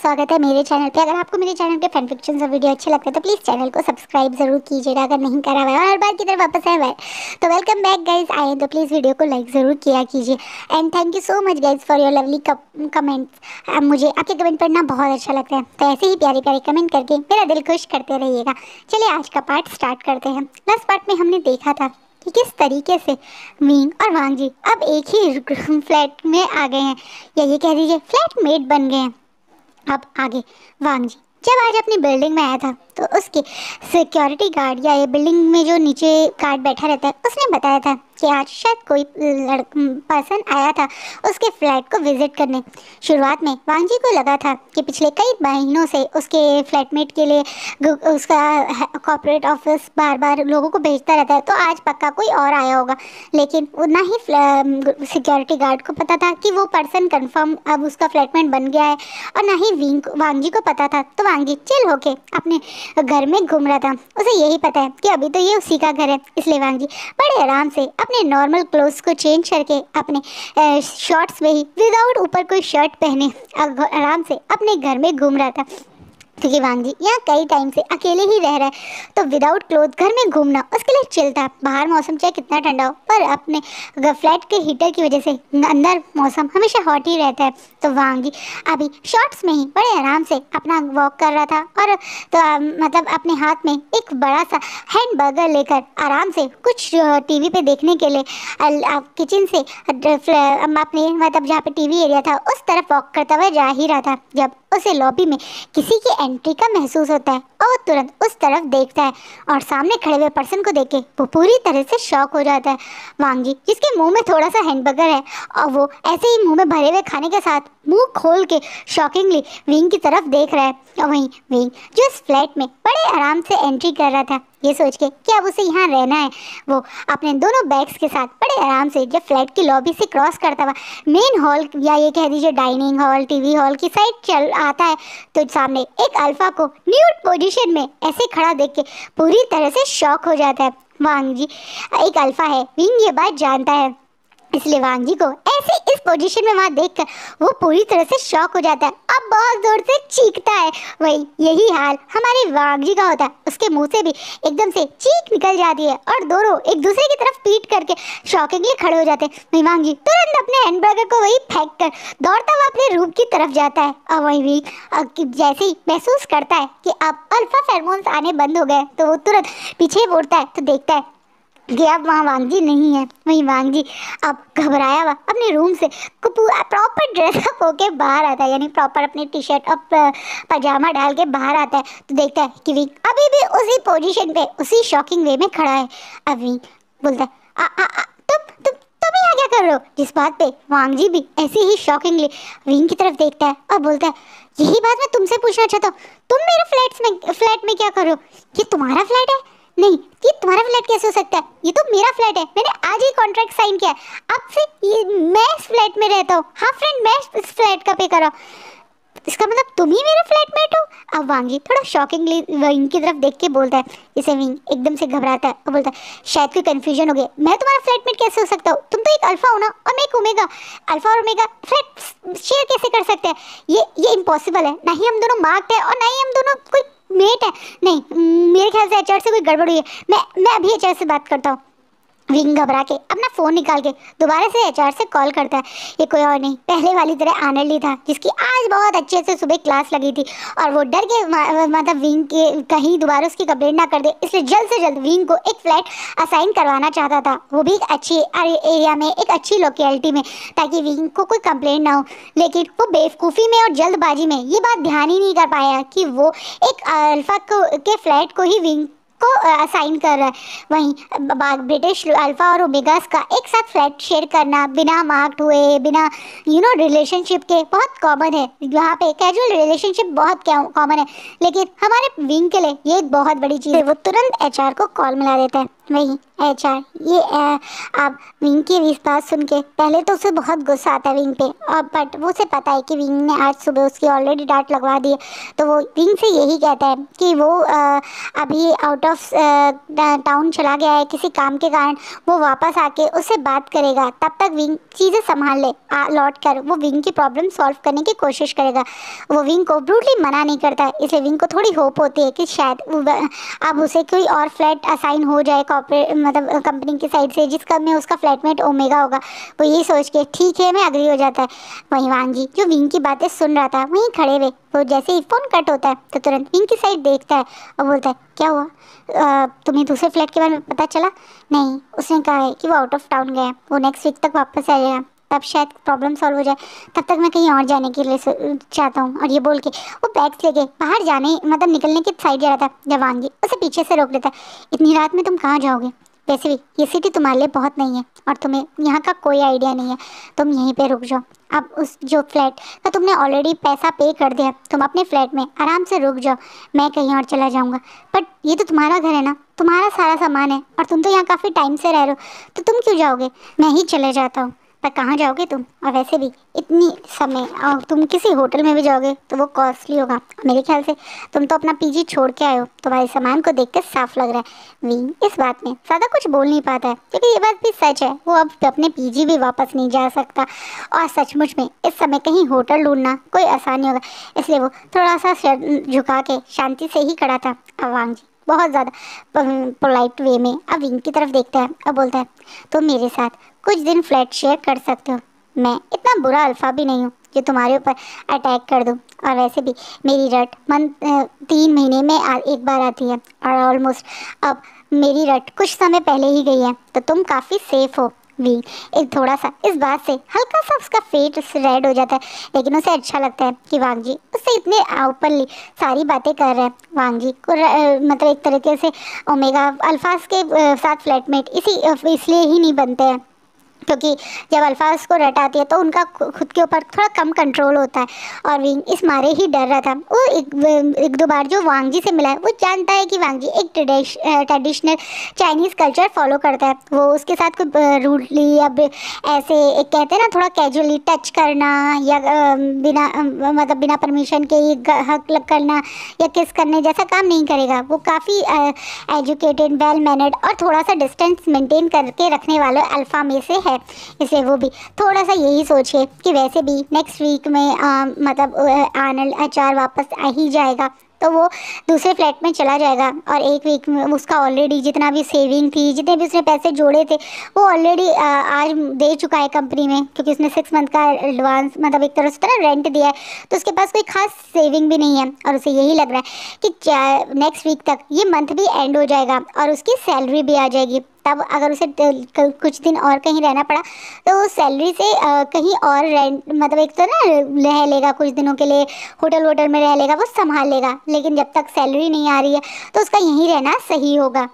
स्वागत है मेरे चैनल पे। अगर आपको मेरे चैनल के फैन फिक्शन और वीडियो अच्छे लगते हैं तो प्लीज़ चैनल को सब्सक्राइब जरूर कीजिएगा अगर नहीं करा हुआ है, और हर बार की तरह वापस आए हुआ है तो वेलकम बैक गाइज। आए तो प्लीज़ वीडियो को लाइक ज़रूर किया कीजिए and thank you so much guys for your lovely comments. मुझे आपके कमेंट पढ़ना बहुत अच्छा लगता है, तो ऐसे ही प्यारे प्यारे कमेंट करके मेरा दिल खुश करते रहिएगा। चलिए आज का पार्ट स्टार्ट करते हैं। लास्ट पार्ट में हमने देखा था कि किस तरीके से मीन और वांग जी अब एक ही फ्लैट में आ गए हैं, या ये कह दीजिए फ्लैटमेट बन गए हैं। अब आगे वांग जी जब आज अपनी बिल्डिंग में आया था तो उसके सिक्योरिटी गार्ड या ये बिल्डिंग में जो नीचे गार्ड बैठा रहता है उसने बताया था कि आज शायद कोई पर्सन आया था उसके फ्लैट को विजिट करने। शुरुआत में वांग जी को लगा था कि पिछले कई महीनों से उसके फ्लैटमेट के लिए उसका कॉर्पोरेट ऑफिस बार बार लोगों को भेजता रहता है, तो आज पक्का कोई और आया होगा। लेकिन ना ही सिक्योरिटी गार्ड को पता था कि वो पर्सन कंफर्म अब उसका फ्लैटमेट बन गया है, और ना ही वांग जी को पता था। तो वांग जी चिल होके अपने घर में घूम रहा था। उसे यही पता है कि अभी तो ये उसी का घर है, इसलिए वांग जी बड़े आराम से अपने नॉर्मल क्लोथ्स को चेंज करके अपने शॉर्ट्स में ही विदाउट ऊपर कोई शर्ट पहने आराम से अपने घर में घूम रहा था। क्योंकि वांग जी यहाँ कई टाइम से अकेले ही रह रहा है, तो विदाउट क्लोथ घर में घूमना उसके लिए चिल था। बाहर मौसम चाहे कितना ठंडा हो, पर अपने फ्लैट के हीटर की वजह से अंदर मौसम हमेशा हॉट ही रहता है। तो वांग जी अभी शॉर्ट्स में ही बड़े आराम से अपना वॉक कर रहा था, और तो मतलब अपने हाथ में एक बड़ा सा हैंडबर्गर लेकर आराम से कुछ टीवी पे देखने के लिए किचन से अपने मतलब जहाँ पे टीवी एरिया था उस तरफ वॉक करता हुआ जा ही रहा था, जब उसे लॉबी में किसी की एंट्री का महसूस होता है और वो तुरंत उस तरफ देखता है, और सामने खड़े हुए पर्सन को देख के वो पूरी तरह से शॉक हो जाता है। वांग जी जिसके मुंह में थोड़ा सा हैंडबर्गर है और वो ऐसे ही मुंह में भरे हुए खाने के साथ मुंह खोल के शॉकिंगली विंग की तरफ देख रहा है, और वहीं विंग जो इस फ्लैट में बड़े आराम से एंट्री कर रहा था ये सोच के कि अब उसे यहाँ रहना है, वो अपने दोनों बैग्स के साथ बड़े आराम से जब फ्लैट की लॉबी से क्रॉस करता हुआ मेन हॉल या ये कह दीजिए डाइनिंग हॉल टीवी हॉल की साइड चल आता है, तो सामने एक अल्फा को न्यूड पोजीशन में ऐसे खड़ा देख के पूरी तरह से शॉक हो जाता है। वांग जी एक अल्फा है, विंग ये बात जानता है, इसलिए वांग जी को ऐसे इस पोजीशन में वहाँ देखकर वो पूरी तरह से शॉक हो जाता है। अब बहुत जोर से चीखता है। वही यही हाल हमारे वांग जी का होता है, उसके मुंह से भी एकदम से चीख निकल जाती है और दोनों एक दूसरे की तरफ पीट करके शॉकिंगली खड़े हो जाते हैं। वही वांग जी तुरंत अपने हैंडबर्गर को वही फेंक कर दौड़ता हुआ अपने रूम की तरफ जाता है, और वही भी जैसे ही महसूस करता है कि अब अल्फा फेरोमोन्स आने बंद हो गए तो वो तुरंत पीछे मुड़ता है, तो देखता है कि अब वहाँ वांग जी नहीं है। वहीं वांग जी अब घबराया हुआ अपने रूम से प्रॉपर ड्रेसअप होके बाहर आता है, यानी प्रॉपर अपनी टी शर्ट और पजामा डाल के बाहर आता है, तो देखता है कि विंग अभी भी उसी पोजीशन पे उसी शॉकिंग वे में खड़ा है। अब विंग बोलता है तुम यहाँ क्या कर रहे हो, जिस बात पे वांग जी भी ऐसे ही शॉकिंगली विंग की तरफ देखता है और बोलता है यही बात मैं तुमसे पूछना चाहता हूँ, तुम मेरे फ्लैट में क्या कर रहे हो, ये तुम्हारा फ्लैट है? नहीं, ये तुम्हारा फ्लैट कैसे हो सकता है, ये तो मेरा फ्लैट है, मैंने आज ही कॉन्ट्रैक्ट साइन किया है, अब से ये मैं इस फ्लैट में रहता हूँ, हाफ रेंट मैं इस फ्लैट का पे कर रहा हूँ, इसका मतलब तुम ही मेरे फ्लैटमेट हो। अब वांग जी थोड़ा शॉकिंगली विंग की तरफ देख के बोलता है, इसे विंग एकदम से घबराता है और बोलता है शायद कोई कंफ्यूजन हो गया, मैं तुम्हारा फ्लैटमेट कैसे हो सकता हूँ, तुम तो एक अल्फा हो ना और मैं एक ओमेगा, अल्फा और ओमेगा फ्लैट शेयर कैसे कर सकते हैं, ये इम्पॉसिबल है, ना ही हम दोनों मार्क्ड है और ना ही हम दोनों कोई मेट है। नहीं, मेरे ख्याल से एचआर से कोई गड़बड़ हुई है, मैं अभी एचआर से बात करता हूँ। विंग घबरा के अपना फ़ोन निकाल के दोबारा से एचआर से कॉल करता है। ये कोई और नहीं पहले वाली तरह आनंद था, जिसकी आज बहुत अच्छे से सुबह क्लास लगी थी, और वो डर के मतलब विंग के कहीं दोबारा उसकी कंप्लेंट ना कर दे, इसलिए जल्द से जल्द विंग को एक फ्लैट असाइन करवाना चाहता था, वो भी एक अच्छी एरिया में एक अच्छी लोकेलिटी में, ताकि विंग को कोई कंप्लेंट ना हो। लेकिन वो बेवकूफ़ी में और जल्दबाजी में ये बात ध्यान ही नहीं कर पाया कि वो एक अल्फा के फ्लैट को ही विंग को असाइन कर रहा है। वहीं ब्रिटिश अल्फा और ओमेगास का एक साथ फ्लैट शेयर करना बिना मार्क्ड हुए, बिना रिलेशनशिप के बहुत कॉमन है, वहाँ पे कैजुअल रिलेशनशिप बहुत कॉमन है, लेकिन हमारे विंग के लिए ये एक बहुत बड़ी चीज़ है। वो तुरंत एचआर को कॉल मिला देता है वही HR ये अब विंग की इस बात सुन के पहले तो उसे बहुत गुस्सा आता है विंग पे, और बट वो उसे पता है कि विंग ने आज सुबह उसकी ऑलरेडी डांट लगवा दी है। तो वो विंग से यही कहता है कि वो अभी आउट ऑफ टाउन चला गया है किसी काम के कारण, वो वापस आके उससे बात करेगा। तब तक विंग चीज़ें संभाल ले, लौट कर वो विंग की प्रॉब्लम सॉल्व करने की कोशिश करेगा। वो विंग को ब्रूटली मना नहीं करता है, इसलिए विंग को थोड़ी होप होती है कि शायद अब उसे कोई और फ्लैट असाइन हो जाए कॉर्पोरेट मतलब कंपनी की साइड से, जिसका में उसका फ्लैटमेट ओमेगा होगा। वो यही सोच के ठीक है मैं अग्री हो जाता है। वहीं वांग जी जो विंग की बातें सुन रहा था वहीं खड़े हुए, वो जैसे ही फ़ोन कट होता है तो तुरंत विंग की साइड देखता है और बोलता है क्या हुआ, तुम्हें दूसरे फ्लैट के बारे में पता चला? नहीं, उसने कहा है कि वो आउट ऑफ टाउन गया है, वो नेक्स्ट वीक तक वापस आ जाएगा, तब शायद प्रॉब्लम सॉल्व हो जाए, तब तक मैं कहीं और जाने के लिए चाहता हूँ। और ये बोल के वो बैग्स लेके बाहर जाने मतलब निकलने की साइड जा रहा था जब वांग जी उसे पीछे से रोक लेता है। इतनी रात में तुम कहाँ जाओगे? वैसे भी ये सिटी तुम्हारे लिए बहुत नहीं है और तुम्हें यहाँ का कोई आइडिया नहीं है, तुम यहीं पे रुक जाओ। अब उस जो फ्लैट का तुमने ऑलरेडी पैसा पे कर दिया, तुम अपने फ्लैट में आराम से रुक जाओ, मैं कहीं और चला जाऊँगा। बट ये तो तुम्हारा घर है ना, तुम्हारा सारा सामान है और तुम तो यहाँ काफ़ी टाइम से रह रहे हो, तो तुम क्यों जाओगे? मैं ही चले जाता हूँ। पर कहाँ जाओगे तुम? और वैसे भी इतनी समय और तुम किसी होटल में भी जाओगे तो वो कॉस्टली होगा। मेरे ख्याल से तुम तो अपना पीजी छोड़ के आए हो, तुम्हारे सामान को देख कर साफ लग रहा है। विंग इस बात में ज़्यादा कुछ बोल नहीं पाता है क्योंकि ये बात भी सच है, वो अब अपने पीजी भी वापस नहीं जा सकता और सचमुच में इस समय कहीं होटल ढूंढना कोई आसान नहीं होगा। इसलिए वो थोड़ा सा सर झुका के शांति से ही खड़ा था। अब वांग जी बहुत ज़्यादा पोलाइट वे में अब विंग की तरफ देखता है और बोलता है तुम मेरे साथ कुछ दिन फ्लैट शेयर कर सकते हो, मैं इतना बुरा अल्फा भी नहीं हूँ जो तुम्हारे ऊपर अटैक कर दूँ। और वैसे भी मेरी रट 3 महीने में एक बार आती है और ऑलमोस्ट अब मेरी रट कुछ समय पहले ही गई है, तो तुम काफ़ी सेफ हो। भी एक थोड़ा सा इस बात से हल्का सा उसका फेस रेड हो जाता है, लेकिन उसे अच्छा लगता है कि वांग जी उससे इतने ओपनली सारी बातें कर रहे हैं। वांग जी को मतलब एक तरीके से ओमेगा अल्फाज के साथ फ्लैटमेट इसलिए ही नहीं बनते हैं क्योंकि जब अल्फाज को रट आती है तो उनका खुद के ऊपर थोड़ा कम कंट्रोल होता है। और विंग इस मारे ही डर रहा था। वो एक दो बार जो वांग जी से मिला है वो जानता है कि वांग जी एक ट्रेडिशनल चाइनीज़ कल्चर फॉलो करता है। वो उसके साथ कोई रूडली अब ऐसे एक कहते हैं ना थोड़ा कैजुअली टच करना या मतलब बिना परमिशन के ही हक करना या किस करने जैसा काम नहीं करेगा। वो काफ़ी एजुकेटेड वेल मैनर्ड और थोड़ा सा डिस्टेंस मेंटेन करके रखने वाले अल्फ़ा में से है। इसलिए वो भी थोड़ा सा यही सोचे कि वैसे भी नेक्स्ट वीक में मतलब आनंद HR वापस आ ही जाएगा, तो वो दूसरे फ्लैट में चला जाएगा और एक वीक में उसका ऑलरेडी जितना भी सेविंग थी, जितने भी उसने पैसे जोड़े थे, वो ऑलरेडी आज दे चुका है कंपनी में क्योंकि उसने 6 मंथ का एडवांस मतलब एक तरह से ना रेंट दिया है। तो उसके पास कोई खास सेविंग भी नहीं है और उसे यही लग रहा है कि नेक्स्ट वीक तक ये मंथ भी एंड हो जाएगा और उसकी सैलरी भी आ जाएगी। तब अगर उसे कुछ दिन और कहीं रहना पड़ा तो वो सैलरी से कहीं और रेंट मतलब एक तो ना रह लेगा, कुछ दिनों के लिए होटल में रह लेगा, वो संभाल लेगा। लेकिन जब तक सैलरी नहीं आ रही है तो उसका यहीं रहना सही होगा।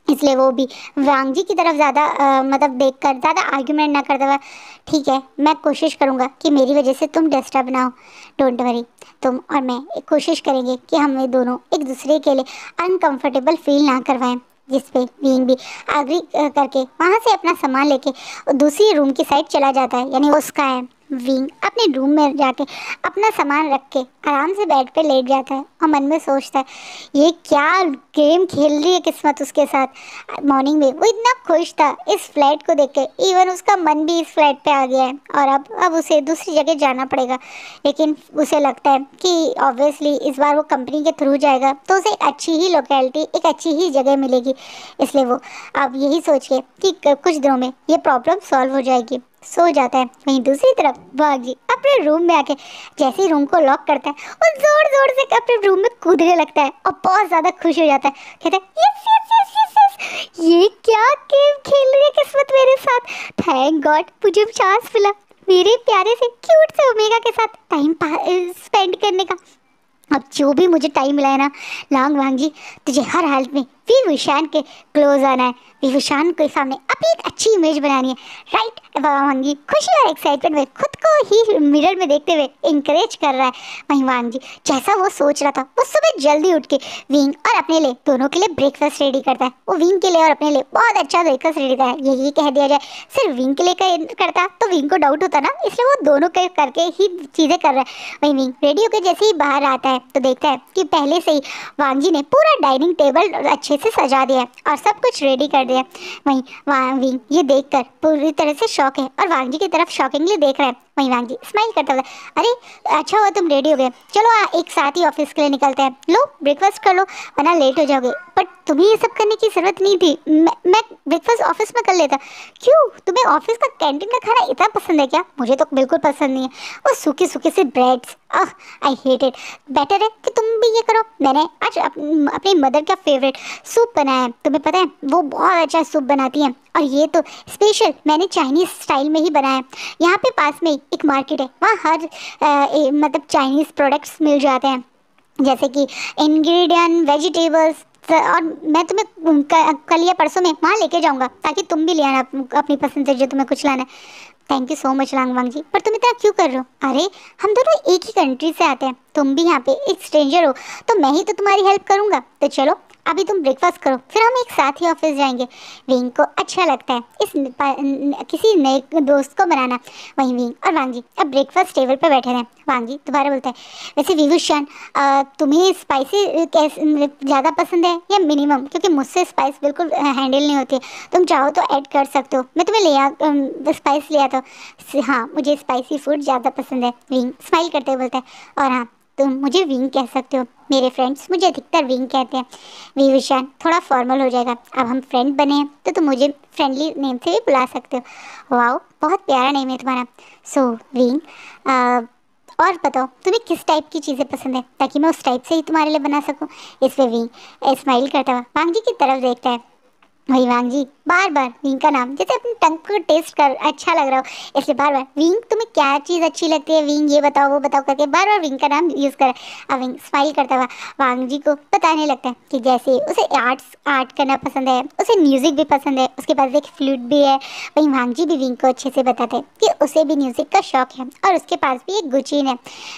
इसलिए वो भी वांग जी की तरफ ज़्यादा मतलब देखकर ज़्यादा आर्ग्यूमेंट ना करता हुआ ठीक है मैं कोशिश करूँगा कि मेरी वजह से तुम डिस्टर्ब ना हो, डोंट वरी। तुम और मैं कोशिश करेंगे कि हमें दोनों एक दूसरे के लिए अनकंफर्टेबल फील ना करवाएं। जिस पे विंग भी एग्री करके वहाँ से अपना सामान लेके दूसरी रूम की साइड चला जाता है, यानी उसका है। विंग अपने रूम में जाके अपना सामान रख के आराम से बेड पे लेट जाता है और मन में सोचता है ये क्या गेम खेल रही है किस्मत उसके साथ। मॉर्निंग में वो इतना खुश था इस फ्लैट को देख के, इवन उसका मन भी इस फ्लैट पे आ गया है और अब उसे दूसरी जगह जाना पड़ेगा। लेकिन उसे लगता है कि ऑब्वियसली इस बार वो कंपनी के थ्रू जाएगा तो उसे अच्छी ही लोकेलिटी एक अच्छी ही जगह मिलेगी। इसलिए वो अब यही सोच के कि कुछ दिनों में ये प्रॉब्लम सॉल्व हो जाएगी, सो जाता है। वहीं दूसरी तरफ वांग जी अपने रूम में आके जैसे ही रूम को लॉक करता है और जोर जोर से अपने रूम में कूदने लगता है और बहुत ज़्यादा खुश हो जाता है। कहता है yes yes yes yes yes, ये क्या गेम खेल रही है किस्मत मेरे साथ, थैंक गॉड मुझे चांस मिला मेरे प्यारे से क्यूट से ओमेगा के साथ टाइम स्पेंड करने का। अब जो भी मुझे टाइम मिला है ना वांग जी, तुझे हर हालत में विभूषण के क्लोज आना है, विभूषण के सामने अपनी एक अच्छी इमेज बनानी है, राइट। वांगी खुशी और एक्साइटमेंट में खुद को ही मिरर में देखते हुए इंकरेज कर रहा है। वहीं वांगी जैसा वो सोच रहा था, वो सुबह जल्दी उठ के विंग और अपने लिए दोनों के लिए ब्रेकफास्ट रेडी करता है। वो विंग के लिए और अपने लिए बहुत अच्छा ब्रेकफास्ट रेडी करता है। यही कह दिया जाए सिर्फ विंग के लिए करता तो विंग को डाउट होता ना, इसलिए वो दोनों करके ही चीज़ें कर रहा है। वहीं विंग रेडी होकर जैसे ही बाहर आता है तो देखता है कि पहले से ही वांगी ने पूरा डाइनिंग टेबल अच्छे से सजा दिया है और सब कुछ रेडी कर दिया है। वहीं विंग ये देखकर पूरी तरह से शॉक है और वांगी की तरफ शॉकिंगली देख रहा है। वहीं वांगी स्माइल करता हुआ, अरे अच्छा हुआ तुम रेडी हो गए, चलो एक साथ ही ऑफिस के लिए निकलते हैं, लो ब्रेकफास्ट कर लो वरना लेट हो जाओगे। पर तुम्हें ये सब करने की जरूरत नहीं थी, मैं ब्रेकफास्ट ऑफिस में कर लेता। क्यों, तुम्हें ऑफिस का कैंटीन का खाना इतना पसंद है क्या? मुझे तो बिल्कुल पसंद नहीं है, वो सूखे सूखे से breads, I hate it. Better है कि तुम भी ये करो, मैंने आज अपनी मदर का फेवरेट सूप बनाया है, तुम्हें पता है वो बहुत अच्छा सूप बनाती हैं और ये तो स्पेशल मैंने चाइनीज स्टाइल में ही बनाया है। यहाँ पे पास में एक मार्केट है, वहाँ हर मतलब चाइनीज प्रोडक्ट्स मिल जाते हैं, जैसे कि इंग्रेडिएंट, वेजिटेबल्स। और मैं तुम्हें कल या परसों में वहाँ लेके जाऊँगा ताकि तुम भी ले आना अपनी पसंद से जो तुम्हें कुछ लाना है। थैंक यू सो मच लांगवांग जी, पर तुम इतना क्यों कर रहे हो? अरे हम दोनों एक ही कंट्री से आते हैं, तुम भी यहाँ पे एक स्ट्रेंजर हो तो मैं ही तो तुम्हारी हेल्प करूँगा। तो चलो अभी तुम ब्रेकफास्ट करो, फिर हम एक साथ ही ऑफिस जाएंगे। विंग को अच्छा लगता है किसी नए दोस्त को बनाना। वहीं विंग और वांगी अब ब्रेकफास्ट टेबल पर बैठे हैं। वांगी दोबारा बोलता है, वैसे विभूषण तुम्हें स्पाइसी ज़्यादा पसंद है या मिनिमम? क्योंकि मुझसे स्पाइस बिल्कुल हैंडल नहीं होती, तुम चाहो तो ऐड कर सकते हो, मैं तुम्हें स्पाइस ले आता हूँ। हाँ मुझे स्पाइसी फूड ज़्यादा पसंद है, विंग स्माइल करते हुए बोलता है। और हाँ तुम मुझे विंग कह सकते हो, मेरे फ्रेंड्स मुझे अधिकतर विंग कहते हैं। विभूषण थोड़ा फॉर्मल हो जाएगा, अब हम फ्रेंड बने हैं तो तुम मुझे फ्रेंडली नेम से भी बुला सकते हो। वाओ बहुत प्यारा नेम है तुम्हारा। सो विंग और बताओ तुम्हें किस टाइप की चीज़ें पसंद है ताकि मैं उस टाइप से ही तुम्हारे लिए बना सकूं। इसलिए विंग स्माइल करता हुआ वांगी की तरफ देखता है। वही वांगी बार बार विंग का नाम जैसे अपनी टंग को टेस्ट कर अच्छा लग रहा हो, इसलिए बार बार विंग तुम्हें क्या चीज़ अच्छी लगती है, विंग ये बताओ वो बताओ करके बार बार विंग का नाम यूज़ करे। अब विंग स्माइल करता हुआ वांगी को बताने लगता है कि जैसे उसे आर्ट करना पसंद है, उसे म्यूज़िक भी पसंद है, उसके पास एक फ्लूट भी है। वहीं वांगी भी विंग को अच्छे से बताते हैं कि उसे भी म्यूज़िक का शौक है और उसके पास भी एक गुचीन है।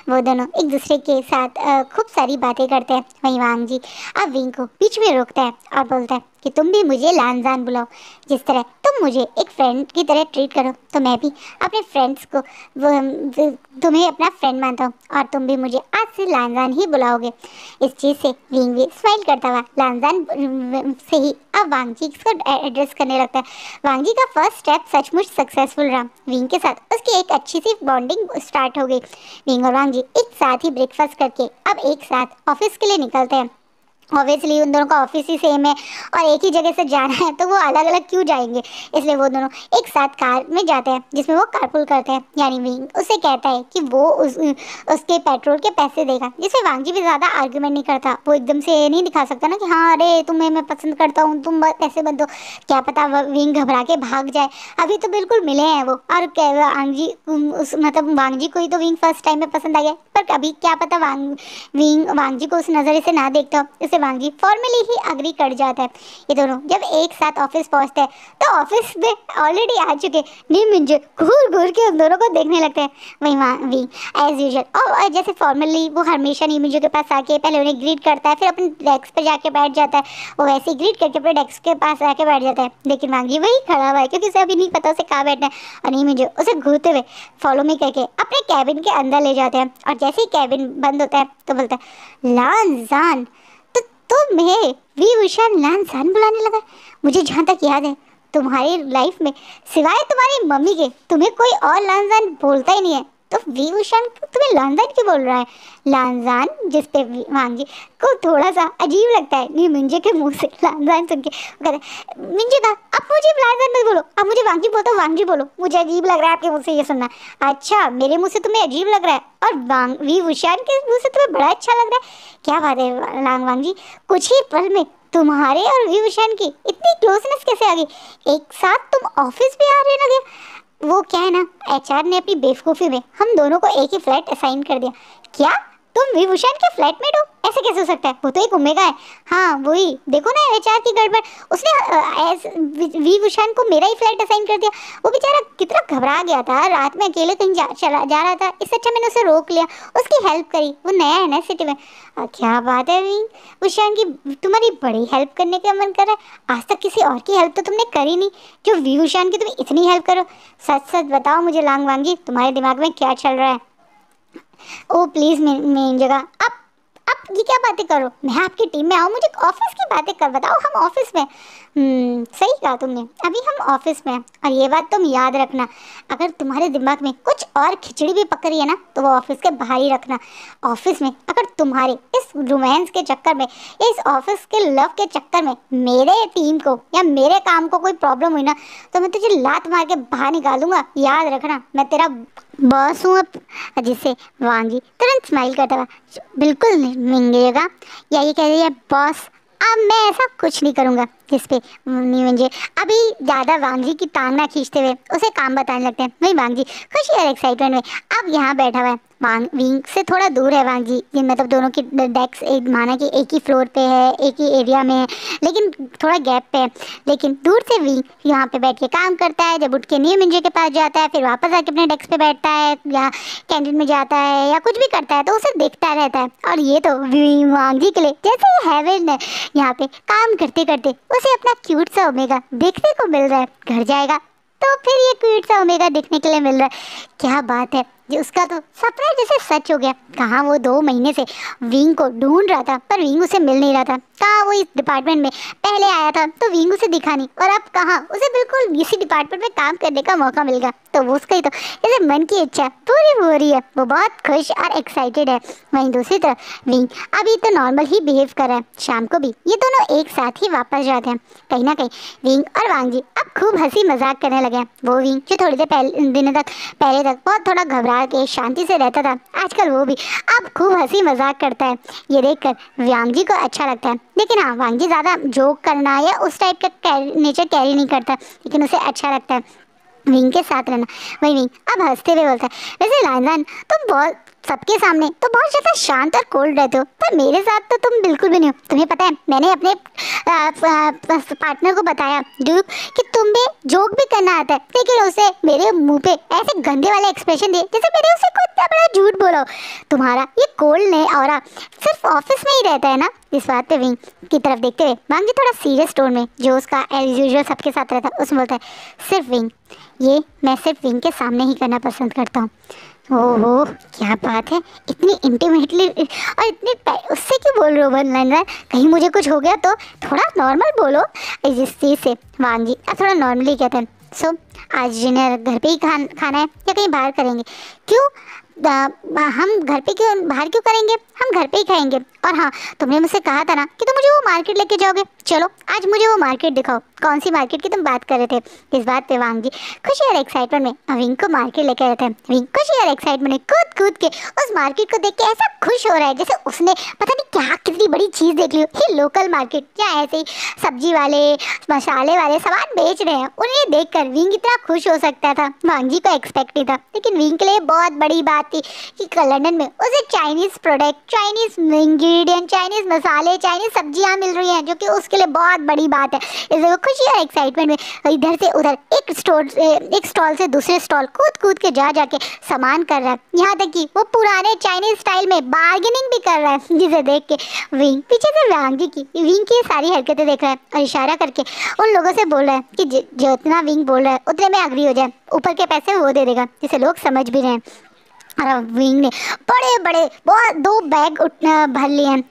वो दोनों एक दूसरे के साथ खूब सारी बातें करते हैं। वहीं वांगी अब विंग को बीच में रोकता है और बोलता है कि तुम भी मुझे लानजान बुलाओ, जिस तरह तुम मुझे एक फ्रेंड की तरह ट्रीट करो तो मैं भी अपने फ्रेंड्स को तुम्हें अपना फ्रेंड मानता हूँ और तुम भी मुझे आज से लानजान ही बुलाओगे। इस चीज़ से विंग भी स्माइल करता हुआ लानजान से ही अब वांगी को एड्रेस करने लगता है। वांगी का फर्स्ट स्टेप सचमुच सक्सेसफुल रहा, विंग के साथ उसकी एक अच्छी सी बॉन्डिंग स्टार्ट हो गई। विंग और वांगी एक साथ ही ब्रेकफास्ट करके अब एक साथ ऑफिस के लिए निकलते हैं। ऑब्वियसली उन दोनों का ऑफिस ही सेम है और एक ही जगह से जाना है तो वो अलग अलग क्यों जाएंगे, इसलिए वो दोनों एक साथ कार में जाते हैं जिसमें वो कारपूल करते हैं। यानी विंग उसे कहता है कि वो उसके पेट्रोल के पैसे देगा, जिसमें वांगी भी ज़्यादा आर्ग्यूमेंट नहीं करता। वो एकदम से नहीं दिखा सकता ना कि हाँ अरे तुम्हें मैं पसंद करता हूँ तुम पैसे मत दो, क्या पता विंग घबरा के भाग जाए। अभी तो बिल्कुल मिले हैं वो और मतलब वांगी को ही तो विंग फर्स्ट टाइम में पसंद आ गया, पर अभी क्या पता विंग वांगी को उस नज़रिए से ना देखता हो, इसे वांगी फॉर्मली ही अग्री कर जाता है। ये दोनों जब एक साथ ऑफिस पहुंचते हैं तो ऑफिस में ऑलरेडी आ चुके नीमिंजे घूर घूर के उन दोनों को देखने लगते हैं। वहीं विंग एज यूजुअल और जैसे फॉर्मली वो हमेशा नीमिंजे के पास आके पहले उन्हें ग्रीट करता है, फिर अपने डेस्क पर जाके बैठ जाता है। वो वैसे ही ग्रीट करके अपने डेस्क के पास आके बैठ जाता है, लेकिन वांगी वही खड़ा हुआ है क्योंकि उसे अभी नहीं पता उसे कहाँ बैठना है। और नीमिंजे उसे घूरते हुए फॉलो मी करके अपने कैबिन के अंदर ले जाते हैं और जैसे ही कैबिन बंद होता है तो बोलता है लानजान, तो मैं विभूषण लानजान बुलाने लगा। मुझे जहाँ तक याद है तुम्हारी लाइफ में सिवाय तुम्हारी मम्मी के तुम्हें कोई और लानजान बोलता ही नहीं है, तो विभूषण तुम्हें लानजान क्यों बोल रहा है? लानजान जिस पे वांगी को थोड़ा सा अजीब लगता है नहीं मिंजे के मुंह से लानजान सुन के, कहते मिंजे का अब मुझे लानजान मत बोलो, अब मुझे वांगी बोलो, वांगी बोलो, मुझे अजीब लग रहा है आपके मुँह से ये सुनना। अच्छा मेरे मुँह से तुम्हें अजीब लग रहा है और विभूषण के मुँह से तुम्हें बड़ा अच्छा लग रहा है, क्या बात है वांगी, कुछ ही पल में तुम्हारे और विभूषण की इतनी क्लोजनेस कैसे आ गई? एक साथ तुम ऑफिस भी आ रहे लगे? वो क्या है ना, एचआर ने अपनी बेवकूफ़ी में हम दोनों को एक ही फ्लैट असाइन कर दिया। क्या तुम विभूषण के फ्लैटमेट हो? ऐसे कैसे हो सकता है? वो तो एक ओमेगा है। हाँ वही, देखो ना एचआर की गड़बड़। उसने विभूषण को मेरा ही फ्लैट असाइन कर दिया। वो बेचारा कितना घबरा गया था, रात में अकेले कहीं जा रहा था। इससे अच्छा मैंने उसे रोक लिया, उसकी हेल्प करी। वो नया है ना सिटी में। क्या बात है विभूषण की, तुम्हारी बड़ी हेल्प करने का मन कर रहा है। आज तक किसी और की हेल्प तो तुमने करी नहीं, जो विभूषण की तुम इतनी हेल्प करो। सच सच बताओ मुझे लांग वांगी, तुम्हारे दिमाग में क्या चल रहा है? ओ प्लीज मेन जगह आप ये क्या बातें करो? मैं आपकी टीम में आऊँ? मुझे ऑफिस की बातें कर बताओ, हम ऑफिस में। सही कहा तुमने, अभी हम ऑफिस में हैं। और ये बात तुम याद रखना, अगर तुम्हारे दिमाग में कुछ और खिचड़ी भी पक रही है ना, तो वो ऑफिस के बाहर ही रखना। ऑफिस में अगर तुम्हारे इस रोमांस के चक्कर में, इस ऑफिस के लव के चक्कर में मेरे टीम को या मेरे काम को कोई प्रॉब्लम हुई ना, तो मैं तुझे लात मार के बाहर निकालूंगा। याद रखना, मैं तेरा बॉस हूँ अब। जिससे वांगी तुरंत स्माइल करता हुआ, बिल्कुल मिंगेगा। या ये कह रही है बॉस अब मैं ऐसा कुछ नहीं करूँगा। जिस पे मुझे अभी ज़्यादा वांगी की टांग ना खींचते हुए उसे काम बताने लगते हैं। वही वांगी खुशी और एक्साइटमेंट में अब यहाँ बैठा हुआ है। विंग से थोड़ा दूर है वांगी, ये मतलब दोनों की डेस्क एक माना कि एक ही फ्लोर पे है, एक ही एरिया में है, लेकिन थोड़ा गैप पे है। लेकिन दूर से विंग यहाँ पे बैठ के काम करता है। जब उठ के न्यू मिंजे के पास जाता है, फिर वापस आके अपने डेस्क पे बैठता है या कैंटीन में जाता है या कुछ भी करता है, तो उसे देखता रहता है। और ये तो वांगी के लिए जैसे हेवन है। यहाँ पे काम करते करते उसे अपना क्यूट सा ओमेगा देखने को मिल रहा है। घर जाएगा तो फिर ये क्यूट सा ओमेगा देखने के लिए मिल रहा है। क्या बात है, जो उसका तो सपना जैसे सच हो गया। कहाँ वो 2 महीने से विंग को ढूंढ रहा था, पर विंग उसे मिल नहीं रहा था। कहाँ वो इस डिपार्टमेंट में पहले आया था तो विंग उसे दिखा नहीं, और अब कहाँ उसे बिल्कुल इसी डिपार्टमेंट में काम करने का मौका मिल गया। तो वो उसका ही तो जैसे मन की इच्छा पूरी हो रही है। वो बहुत खुश और एक्साइटेड है। वहीं दूसरी तरफ विंग अभी तो नॉर्मल ही बिहेव कर रहा है। शाम को भी ये दोनों एक साथ ही वापस जाते हैं। कहीं ना कहीं विंग और वांगी अब खूब हंसी मजाक करने लगे हैं। वो विंग जो थोड़ी देर दिनों तक पहले तक बहुत थोड़ा घबरा के शांति से रहता था, आजकल वो भी अब खूब हंसी मजाक करता है। ये देखकर वांगी को अच्छा लगता है। लेकिन हाँ, वांगी ज़्यादा जोक करना या उस टाइप का नेचर कैरी नहीं करता, लेकिन उसे अच्छा लगता है विंग के साथ रहना। वही विंग अब हंसते हुए बोलता है, वैसे लाइनलाइन तुम बहुत सबके सामने तो बहुत ज़्यादा शांत और कोल्ड रहते हो, पर मेरे साथ तो तुम बिल्कुल भी नहीं हो। तुम्हें पता है मैंने अपने पार्टनर को बताया ड्यूक कि तुम्हें जोक भी करना आता है, लेकिन उसे मेरे मुंह पे ऐसे गंदे वाले एक्सप्रेशन दिए जैसे मैंने उसे कुछ बड़ा झूठ बोला हो। तुम्हारा ये कोल्ड ने और सिर्फ ऑफिस में ही रहता है ना? इस बात पे विंग की तरफ देखते हुए वांगी थोड़ा सीरियस टोन में, जो उसका एज यूजुअल सबके साथ रहता है, उसमें बोलता है सिर्फ विंग, ये मैं सिर्फ विंग के सामने ही करना पसंद करता हूँ। ओहो क्या बात है, इतनी इंटीमेटली और इतनी उससे क्यों बोल रहे हो बनलाइन? कहीं मुझे कुछ हो गया तो थोड़ा नॉर्मल बोलो। जिस चीज़ से वांगी अब थोड़ा नॉर्मली कहते हैं, सो आज डिनर घर पे ही खाना है या कहीं बाहर करेंगे? क्यों हम घर पे क्यों, बाहर क्यों करेंगे? हम घर पे ही खाएंगे। और हाँ, तुमने मुझसे कहा था ना कि तुम मुझे वो मार्केट लेके जाओगे, चलो आज मुझे वो मार्केट दिखाओ। कौन सी मार्केट की तुम बात कर रहे थे? इस बात पे वांगी खुशी और एक्साइटमेंट में विंग को मार्केट लेके आए थे। विंग खुशी और एक्साइटमेंट में कूद कूद के उस मार्केट को देख के ऐसा खुश हो रहा है जैसे उसने पता नहीं क्या कितनी बड़ी चीज़ देख ली। ये लोकल मार्केट जहाँ ऐसे ही सब्जी वाले मसाले वाले सामान बेच रहे हैं, उन्हें देख कर विंग इतना खुश हो सकता था, वांगी को एक्सपेक्ट नहीं था। लेकिन विंग के लिए बहुत बड़ी बात थी कि लंदन में उसे Chinese product, Chinese ingredient, Chinese मसाले, चाइनीज़ सब्जियां मिल रही हैं, जो कि उसके लिए बहुत बड़ी बात है। इसलिए वो खुशी और एक्साइटमेंट में इधर से उधर एक स्टॉल से दूसरे स्टॉल कूद कूद के जाके सामान कर रहा है। यहाँ तक कि वो पुराने चाइनीज़ स्टाइल में बार्गेनिंग भी कर रहा है, जिसे देख के विंग पीछे से वांगी की सारी हरकतें देख रहा है और इशारा करके उन लोगों से बोल रहा है कि जितना विंग बोल रहा है उतने में अग्री हो जाए, ऊपर के पैसे वो दे देगा, जिसे लोग समझ भी रहे हैं। और विंग ने बड़े बड़े बहुत 2 बैग भर लिए हैं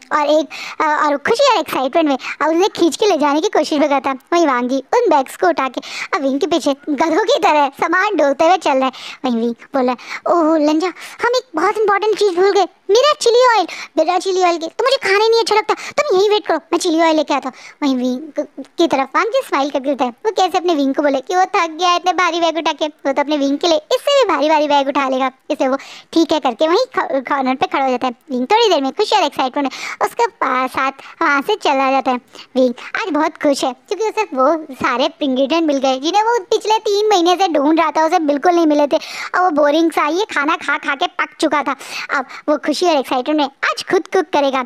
और खुशी और एक्साइटमेंट में अब उन्हें खींच के ले जाने की कोशिश भी करता। वहीं वांगी उन बैग्स को उठा के अब विंग के पीछे गधों की तरह सामान ढोते हुए चल रहा है। वहीं विंग बोला, ओह लंजा, हम एक बहुत इंपॉर्टेंट चीज़ भूल गए, मेरा चिली ऑयल। बिना चिली ऑयल के तो मुझे खाने नहीं अच्छा लगता, तुम यहीं वेट करो, मैं चिली ऑयल लेके आता हूँ। वहीं विंग की तरफ वांगी स्माइल करके होता है। वो कैसे अपने विंग को बोले कि वो थक गया इतने भारी बैग उठा के, वो तो अपने विंग के लिए इससे भी भारी भारी बैग उठा लेगा। इसलिए वो ठीक है करके वहीं कॉर्नर पे खड़ा हो जाता है। विंग थोड़ी देर में खुश और एक्साइटमेंट है उसके साथ वहाँ से चला जाता है। विंग आज बहुत खुश है क्योंकि उसे वो सारे इंग्रेडिएंट मिल गए जिन्हें वो पिछले 3 महीने से ढूंढ रहा था, उसे बिल्कुल नहीं मिले थे और वो बोरिंग सा ये खाना खा खा के पक चुका था। अब वो खुशी खुशी और एक्साइटेड में आज खुद कुक करेगा।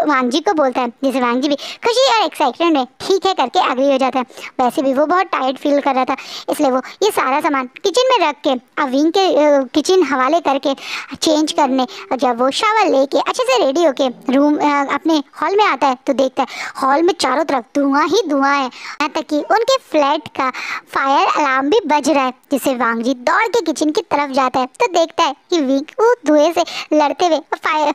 वांग जी को बोलता है, जिसे वांग जी भी खुशी और एक्साइटेड में ठीक है करके एग्री हो जाता है। वैसे भी वो बहुत टायर्ड फील कर रहा था, इसलिए वो ये सारा सामान किचन में रख के अब विंग के किचन हवाले करके चेंज करने, जब वो शावर लेके अच्छे से रेडी होके रूम अपने हॉल में आता है तो देखता है हॉल में चारों तरफ धुआं ही धुआं है, यहाँ तक कि उनके फ्लैट का फायर अलार्म भी बज रहा है। जिसे वांग जी दौड़ के किचन की तरफ जाता है तो देखता है कि विंग वो धुएं से लड़ते हुए फायर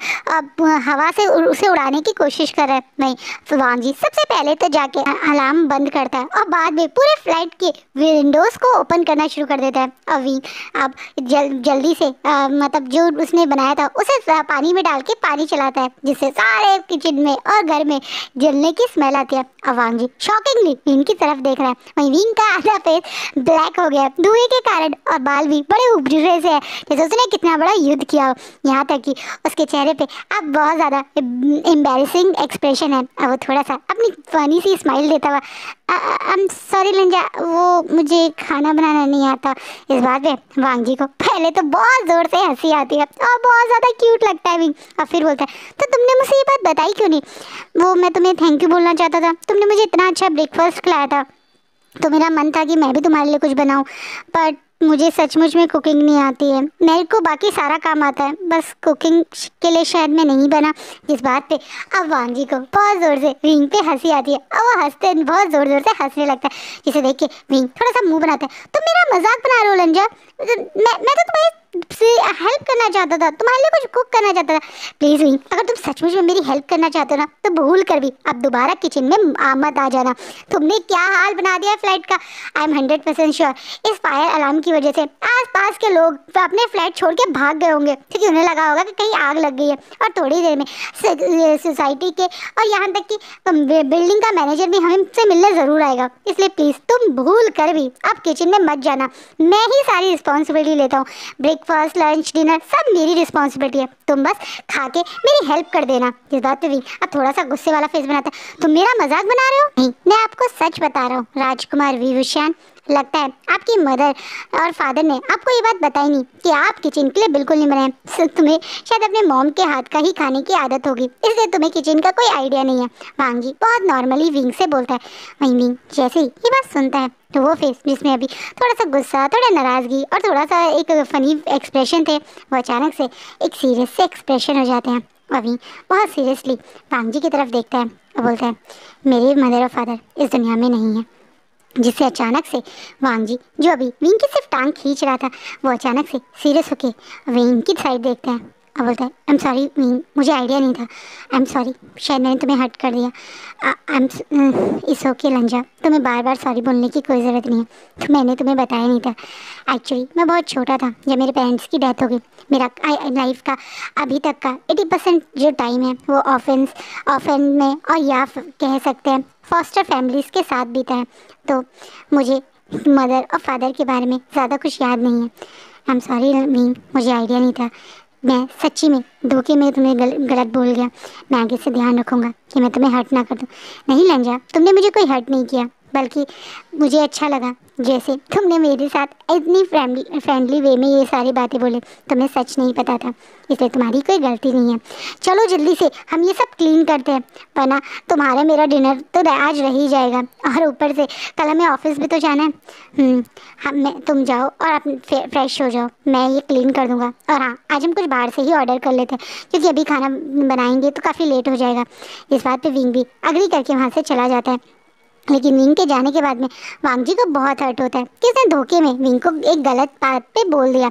हवा से उसे उड़ाने की कोशिश कर रहा है। नहीं, तो वांग जी सबसे पहले तो जाके अलार्म बंद करता है और बाद में पूरे फ्लैट के विंडोज को ओपन करना शुरू कर देता है। और विंग अब जल्दी से मतलब जो उसने बनाया था उसे पानी में डाल के पानी चलाता है, जिससे सारे किचन में और घर में जलने की स्मेल आती है। अब वांग जी शॉकिंगली विंग की तरफ देख रहा है। वहीं विंग का आधा फेस ब्लैक हो गया धुएं के कारण और बाल भी बड़े उभरे से है, जैसे उसने कितना बड़ा युद्ध किया हो। यहाँ तक कि उसके चेहरे पे अब बहुत ज़्यादा एम्बैरेसिंग एक्सप्रेशन है। अब वो थोड़ा सा अपनी फनी सी स्माइल देता हुआ, आई एम सॉरी लंजा, वो मुझे खाना बनाना नहीं आता। इस बात पे वांग जी को पहले तो बहुत ज़ोर से हंसी आती है और बहुत ज़्यादा क्यूट लगता है विंग। और फिर बोलता है, तो तुमने मुझसे ये बात बताई क्यों नहीं? वो मैं तुम्हें थैंक यू बोलना चाहता था, तुमने मुझे इतना अच्छा ब्रेकफास्ट खिलाया था तो मेरा मन था कि मैं भी तुम्हारे लिए कुछ बनाऊं, पर मुझे सचमुच में कुकिंग नहीं आती है। मेरे को बाकी सारा काम आता है, बस कुकिंग के लिए शायद मैं नहीं बना। इस बात पे अब वांग जी को बहुत ज़ोर से विंग पे हंसी आती है और वो हंसते बहुत ज़ोर ज़ोर से हंसने लगता है, जिसे देख के विंग थोड़ा सा मुंह बनाता है। तुम मेरा मजाक बना रहे हो लंजा? मैं तो तुम्हें से हेल्प करना चाहता था, तुम्हारे लिए कुछ कुक करना चाहता था। प्लीज़ विंग, अगर तुम सचमुच में मेरी हेल्प करना चाहते हो ना तो भूल कर भी अब दोबारा किचन में मत आ जाना। तुमने क्या हाल बना दिया है फ्लैट का। आई एम 100% श्योर इस फायर अलार्म की वजह से आसपास के लोग अपने फ्लैट छोड़ के भाग गए होंगे, क्योंकि उन्हें लगा होगा कि कहीं आग लग गई है। और थोड़ी देर में सोसाइटी के और यहाँ तक कि बिल्डिंग का मैनेजर भी हमसे मिलने ज़रूर आएगा, इसलिए प्लीज़ तुम भूल कर भी अब किचन में मत जाना। मैं ही सारी रिस्पॉन्सिबिलिटी लेता हूँ, ब्रेकफास्ट लंच डिनर सब मेरी रिस्पॉन्सिबिलिटी है, तुम बस खा के मेरी हेल्प कर देना। इस बात पे भी अब थोड़ा सा गुस्से वाला फेस बनाता है। तुम मेरा मजाक बना रहे हो? नहीं, मैं आपको सच बता रहा हूँ राजकुमार विभूषण, लगता है आपकी मदर और फादर ने आपको ये बात बताई नहीं कि आप किचन के लिए बिल्कुल नहीं बनाए। तुम्हें शायद अपने मॉम के हाथ का ही खाने की आदत होगी, इसलिए तुम्हें किचन का कोई आइडिया नहीं है। वांग जी बहुत नॉर्मली विंग से बोलता है। वहीं विंग जैसे ही ये बात सुनता है तो वो फेस जिसमें अभी थोड़ा सा गुस्सा, थोड़ा नाराज़गी और थोड़ा सा एक फ़नी एक्सप्रेशन थे, वो अचानक से एक सीरियस से एक्सप्रेशन हो जाते हैं। अभी बहुत सीरियसली वांग जी की तरफ देखता है और बोलता है, मेरे मदर और फादर इस दुनिया में नहीं है। जिससे अचानक से वांग जी जो अभी विंग की सिर्फ टांग खींच रहा था, वो अचानक से सीरियस होके विंग की साइड देखता है और बोलता है, आई एम सॉरी विंग, मुझे आइडिया नहीं था, आई एम सॉरी, शायद मैंने तुम्हें हर्ट कर दिया। आई एम इस ओके लंजा, तुम्हें बार बार सॉरी बोलने की कोई ज़रूरत नहीं है, तो मैंने तुम्हें बताया नहीं था। एक्चुअली मैं बहुत छोटा था जब मेरे पेरेंट्स की डेथ हो गई। मेरा लाइफ का अभी तक का 80% जो टाइम है वो ऑफन में और या कह सकते हैं फॉस्टर फैमिलीज़ के साथ बीता है, तो मुझे मदर और फादर के बारे में ज़्यादा कुछ याद नहीं है। आई एम सॉरी विंग, मुझे आइडिया नहीं था, मैं सच्ची में धोखे में तुम्हें गलत बोल गया। मैं आगे से ध्यान रखूँगा कि मैं तुम्हें हर्ट ना कर दूँ। नहीं लंजा, तुमने मुझे कोई हर्ट नहीं किया, बल्कि मुझे अच्छा लगा जैसे तुमने मेरे साथ इतनी फ्रेंडली वे में ये सारी बातें बोले। तुम्हें सच नहीं पता था, इसलिए तुम्हारी कोई गलती नहीं है। चलो जल्दी से हम ये सब क्लीन करते हैं, वरना तुम्हारा मेरा डिनर तो आज रह ही जाएगा, और ऊपर से कल हमें ऑफिस भी तो जाना है। तुम जाओ और आप फ्रेश हो जाओ, मैं ये क्लीन कर दूँगा। और हाँ, आज हम कुछ बाहर से ही ऑर्डर कर लेते हैं, क्योंकि अभी खाना बनाएंगे तो काफ़ी लेट हो जाएगा। इस बात पर विंग भी अग्री करके वहाँ से चला जाता है। लेकिन विंग के जाने के बाद में वांग जी को बहुत हर्ट होता है कि उसने धोखे में विंग को एक गलत बात पे बोल दिया।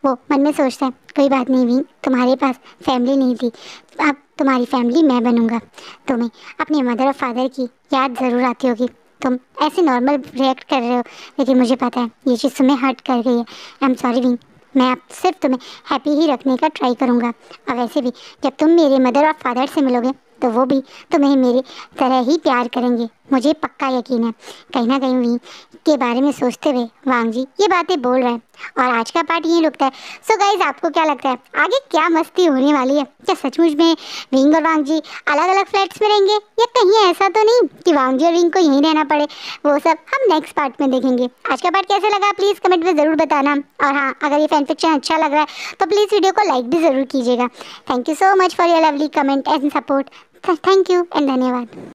वो मन में सोचता है, कोई बात नहीं विंग, तुम्हारे पास फैमिली नहीं थी, अब तुम्हारी फैमिली मैं बनूंगा। तुम्हें अपने मदर और फादर की याद ज़रूर आती होगी, तुम ऐसे नॉर्मल रिएक्ट कर रहे हो, लेकिन मुझे पता है ये चीज़ तुम्हें हर्ट कर गई है। आई एम सॉरी विंग, मैं अब सिर्फ तुम्हें हैप्पी ही रखने का ट्राई करूँगा। और वैसे भी जब तुम मेरे मदर और फादर से मिलोगे तो वो भी तुम्हें मेरी तरह ही प्यार करेंगे। मुझे पक्का यकीन है कहीं ना कहीं विंग के बारे में सोचते हुए वांग जी ये बातें बोल रहे हैं। और आज का पार्ट यहीं रुकता है। सो गाइज आपको क्या लगता है आगे क्या मस्ती होने वाली है? क्या सचमुच में विंग और वांग जी अलग अलग फ्लैट्स में रहेंगे, या कहीं ऐसा तो नहीं कि वांग जी और विंग को यहीं रहना पड़े? वो सब हम नेक्स्ट पार्ट में देखेंगे। आज का पार्ट कैसे लगा प्लीज़ कमेंट में ज़रूर बताना। और हाँ, अगर ये फैन फिक्शन अच्छा लग रहा है तो प्लीज़ वीडियो को लाइक भी ज़रूर कीजिएगा। Thank you so much for your lovely comment and support. Thank you and धन्यवाद।